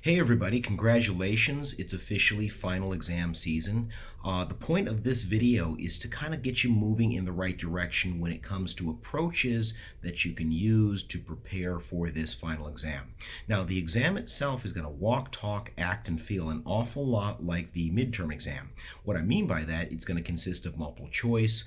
Hey everybody, congratulations. It's officially final exam season. The point of this video is to kind of get you moving in the right direction when it comes to approaches that you can use to prepare for this final exam. Now, the exam itself is going to walk, talk, act, and feel an awful lot like the midterm exam. What I mean by that, it's going to consist of multiple choice,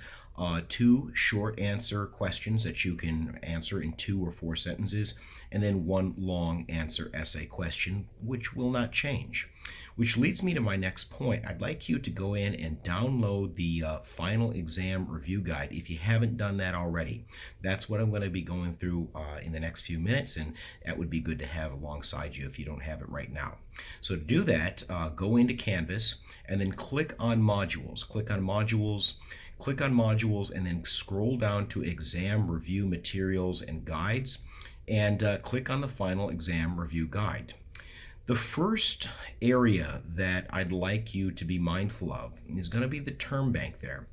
two short answer questions that you can answer in 2 or 4 sentences, and then one long answer essay question, which will not change. Which leads me to my next point. I'd like you to go in and download the final exam review guide if you haven't done that already. That's what I'm going to be going through in the next few minutes, and that would be good to have alongside you if you don't have it right now. So to do that, go into Canvas and then click on modules. Click on modules and then scroll down to exam review materials and guides, and click on the final exam review guide. The first area that I'd like you to be mindful of is going to be the term bank there.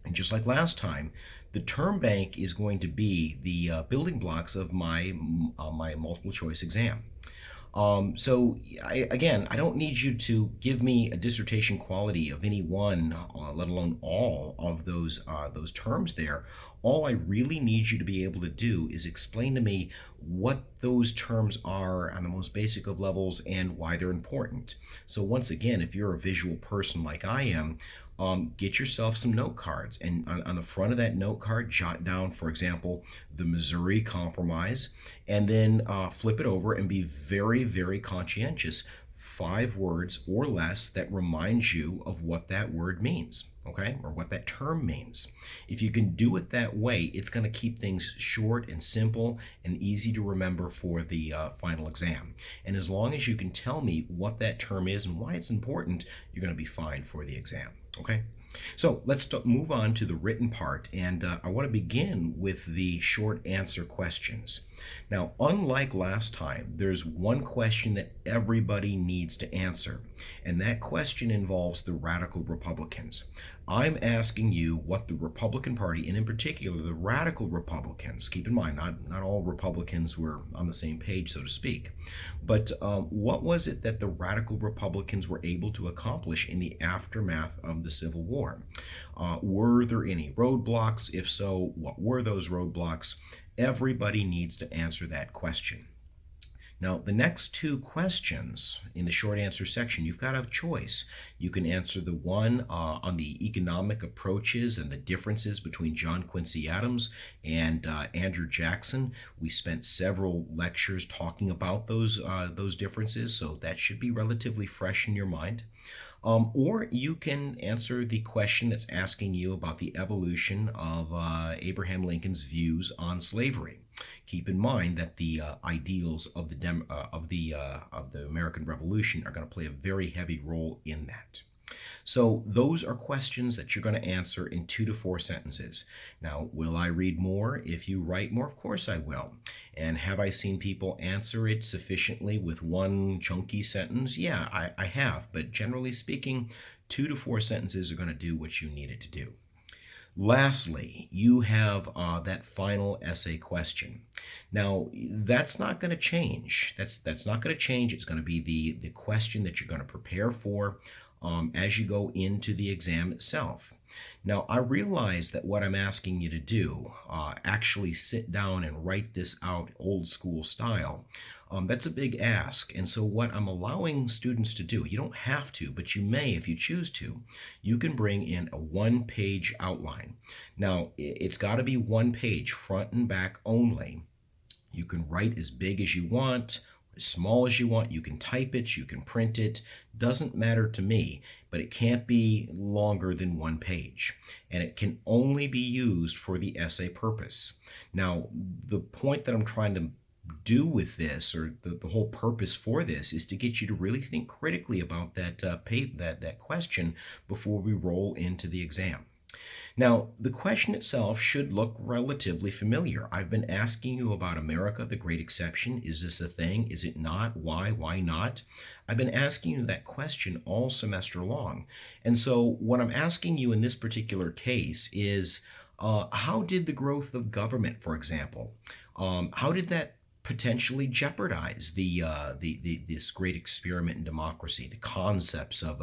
And just like last time, the term bank is going to be the building blocks of my multiple choice exam. I don't need you to give me a dissertation quality of any one, let alone all of those terms there. All I really need you to be able to do is explain to me what those terms are on the most basic of levels and why they're important. So once again, if you're a visual person like I am, get yourself some note cards, and on the front of that note card, jot down, for example, the Missouri Compromise, and then flip it over and be very, very conscientious. 5 words or less that reminds you of what that word means, okay, or what that term means. If you can do it that way, it's going to keep things short and simple and easy to remember for the final exam. And as long as you can tell me what that term is and why it's important, you're going to be fine for the exam. Okay, so let's move on to the written part, and I want to begin with the short answer questions. Now, unlike last time, there's one question that everybody needs to answer, and that question involves the radical Republicans. I'm asking you what the Republican Party, and in particular the radical Republicans, keep in mind, not all Republicans were on the same page, so to speak, but what was it that the radical Republicans were able to accomplish in the aftermath of the Civil War? Were there any roadblocks? If so, what were those roadblocks? Everybody needs to answer that question. Now, the next 2 questions in the short answer section, you've got a choice. You can answer the one on the economic approaches and the differences between John Quincy Adams and Andrew Jackson. We spent several lectures talking about those differences, so that should be relatively fresh in your mind. Or you can answer the question that's asking you about the evolution of Abraham Lincoln's views on slavery. Keep in mind that the ideals of the American Revolution are going to play a very heavy role in that. So those are questions that you're going to answer in 2 to 4 sentences. Now, will I read more if you write more? Of course I will. And have I seen people answer it sufficiently with one chunky sentence? Yeah, I have. But generally speaking, 2 to 4 sentences are going to do what you need it to do. Lastly, you have that final essay question. Now, that's not going to change. That's not going to change. It's going to be the question that you're going to prepare for as you go into the exam itself. Now, I realize that what I'm asking you to do, actually sit down and write this out old school style, that's a big ask. And so what I'm allowing students to do, you don't have to, but you may if you choose to, you can bring in a 1-page outline. Now, it's got to be 1 page, front and back only. You can write as big as you want, as small as you want. You can type it, you can print it, doesn't matter to me, but it can't be longer than 1 page, and it can only be used for the essay purpose. Now, the point that I'm trying to do with this, or the whole purpose for this, is to get you to really think critically about that question before we roll into the exam. Now, the question itself should look relatively familiar. I've been asking you about America, the Great Exception. Is this a thing? Is it not? Why? Why not? I've been asking you that question all semester long. And so what I'm asking you in this particular case is, how did the growth of government, for example, how did that potentially jeopardize this great experiment in democracy, the concepts of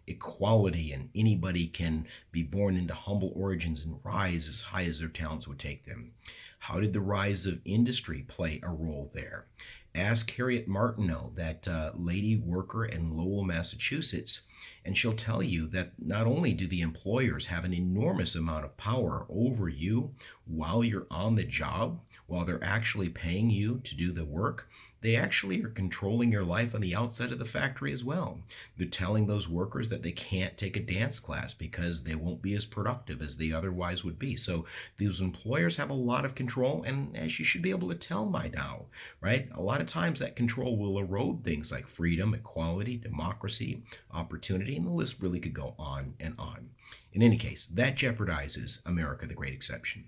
equality and anybody can be born into humble origins and rise as high as their talents would take them. How did the rise of industry play a role there? Ask Harriet Martineau, that lady worker in Lowell, Massachusetts, and she'll tell you that not only do the employers have an enormous amount of power over you while you're on the job, while they're actually paying you to do the work, they actually are controlling your life on the outside of the factory as well. They're telling those workers that they can't take a dance class because they won't be as productive as they otherwise would be. So those employers have a lot of control, and as you should be able to tell by now, right? A lot of times that control will erode things like freedom, equality, democracy, opportunity, and the list really could go on and on. In any case, that jeopardizes America the Great Exception.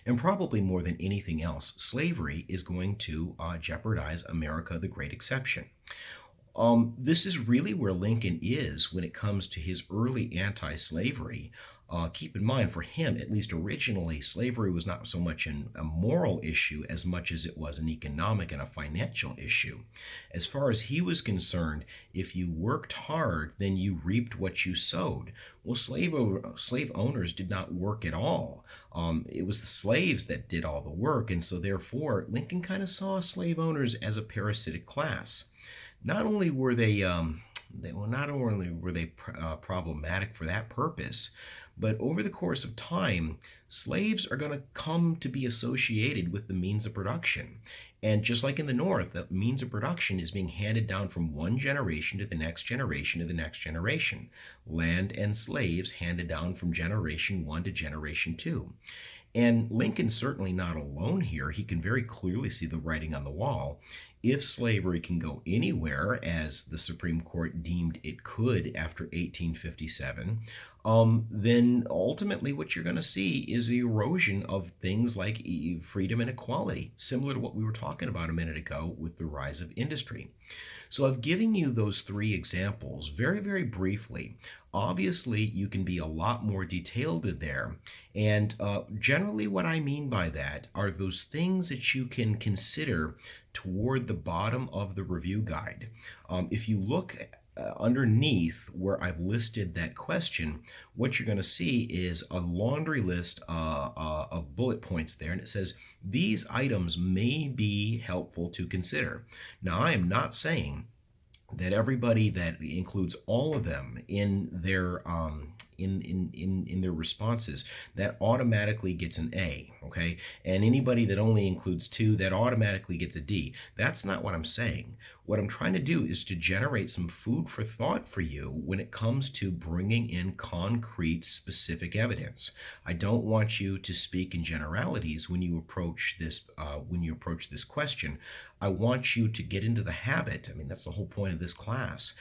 And probably more than anything else, slavery is going to jeopardize America the Great Exception. This is really where Lincoln is when it comes to his early anti-slavery. Keep in mind, for him, at least originally, slavery was not so much a moral issue as much as it was an economic and a financial issue. As far as he was concerned, if you worked hard, then you reaped what you sowed. Well, slave owners did not work at all. It was the slaves that did all the work, and so therefore Lincoln kind of saw slave owners as a parasitic class. Not only were they problematic for that purpose, but over the course of time, slaves are going to come to be associated with the means of production. And just like in the North, the means of production is being handed down from one generation to the next generation to the next generation. Land and slaves handed down from generation one to generation two. And Lincoln's certainly not alone here. He can very clearly see the writing on the wall. If slavery can go anywhere, as the Supreme Court deemed it could after 1857, then ultimately what you're going to see is the erosion of things like freedom and equality, similar to what we were talking about a minute ago with the rise of industry. So I've given you those three examples very, very briefly. Obviously, you can be a lot more detailed there. And generally what I mean by that are those things that you can consider toward the bottom of the review guide. If you look underneath where I've listed that question, what you're going to see is a laundry list of bullet points there, and it says these items may be helpful to consider. Now, I am not saying that everybody that includes all of them in their in their responses, that automatically gets an A, okay? And anybody that only includes two, that automatically gets a D. That's not what I'm saying. What I'm trying to do is to generate some food for thought for you when it comes to bringing in concrete, specific evidence. I don't want you to speak in generalities when you approach this question. I want you to get into the habit, I mean, that's the whole point of this class,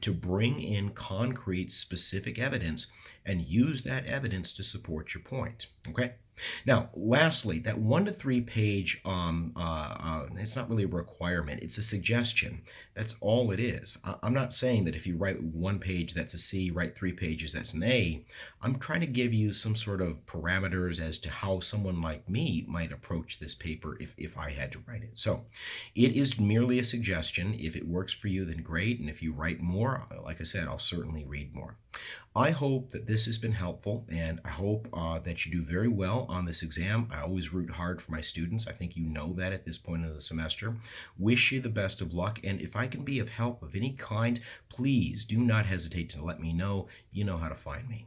to bring in concrete, specific evidence and use that evidence to support your point, okay? Now, lastly, that 1 to 3 page, it's not really a requirement, it's a suggestion. That's all it is. I'm not saying that if you write 1 page, that's a C, write 3 pages, that's an A. I'm trying to give you some sort of parameters as to how someone like me might approach this paper if I had to write it. So it is merely a suggestion. If it works for you, then great. And if you write more, like I said, I'll certainly read more. I hope that this has been helpful, and I hope that you do very well on this exam. I always root hard for my students. I think you know that at this point of the semester. Wish you the best of luck, and if I can be of help of any kind, please do not hesitate to let me know. You know how to find me.